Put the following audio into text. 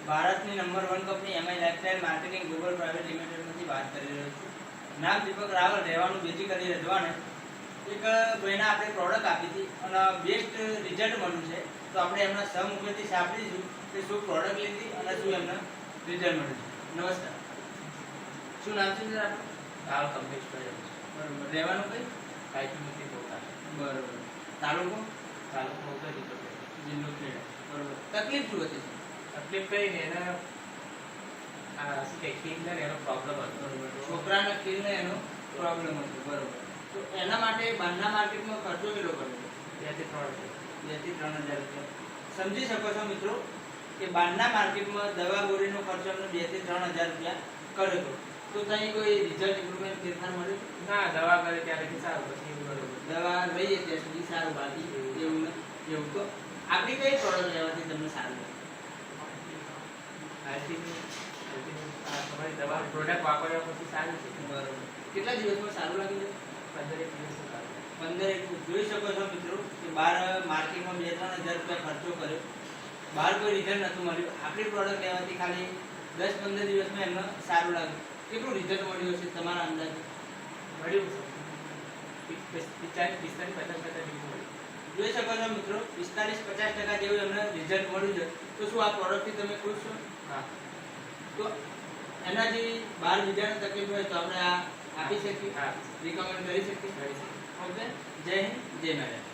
ભારતની number 1 company MI lifestyle marketing global private લિમિટેડમાંથી વાત કરી રહ્યો છું. નામ દીપક રાવલ, રહેવાનું બેઝિકલી રજવાડે. એક ભાઈને આપણે પ્રોડક્ટ આપી હતી અને બેસ્ટ રિઝલ્ટ મળ્યું છે. તો આપણે એમના સહમુખેથી સાંભળીશું કે શું પ્રોડક્ટ લીધી અને શું એમને રિઝલ્ટ મળ્યું છે. નમસ્કાર, શું નામ છે સર આપણું? રાવલ કમ્પ્લીટ કર્યો. બરોબર. રહેવાનું કઈ? કાયકુમતી પોતા. બરોબર. તાલુકો? તાલુકો મોટો જિલ્લો. જિલ્લો ખેડા. બરોબર. તકલીફ શું હતી? તકલીફ કઈ ને એના શું કે કિડને એનો પ્રોબ્લેમ હતો. બરોબર. છોકરાના કિડને એનો પ્રોબ્લેમ હતો. બરોબર. તો એના માટે બહારના માર્કેટમાં ખર્ચો કેટલો કર્યો? 2 થી 3 હજાર રૂપિયા. સમજી શકો છો મિત્રો કે બહારના માર્કેટમાં દવા ગોળીનો ખર્ચો અમને 2 થી 3 હજાર રૂપિયા કર્યો હતો. તો ત્યાં કોઈ રિઝલ્ટ ઇમ્પ્રુવમેન્ટ ફેરફાર મળ્યું? ના, દવા કરે ત્યારે સારું, પછી બરોબર. દવા લઈએ ત્યાં સુધી સારું, બાકી એવું ને એવું. તો આપણી કઈ પ્રોડક્ટ લેવાથી તમને સારું લાગે? તમારી દવા પ્રોડક્ટ વાપર્યા પછી સારું છે. બરોબર. કેટલા દિવસમાં સારું લાગી જાય? 15 દિવસ સારું. 15 જોઈ શકો છો મિત્રો કે બહાર માર્કેટમાં 2-3 હજાર રૂપિયા ખર્ચો કર્યો, બહાર કોઈ રિઝલ્ટ નહોતું મળ્યું. આપણી પ્રોડક્ટ લેવાથી ખાલી 10-15 દિવસમાં એમને સારું લાગ્યું. કેટલું રિઝલ્ટ મળ્યું હશે તમારા અંદાજે? મળ્યું 45-50% મળ્યું. જોઈ શકો છો મિત્રો 45-50% જેવું એમને રિઝલ્ટ મળ્યું છે. તો શું આ પ્રોડક્ટથી તમે ખુશ છો? હા. તો એના જે બહાર બીજાને તકલીફ હોય તો આપણે આ આપી શકીએ, હા. રિકમેન્ડ કરી શકીએ. ઓકે, જય હિન્દ, જય મહારાજ.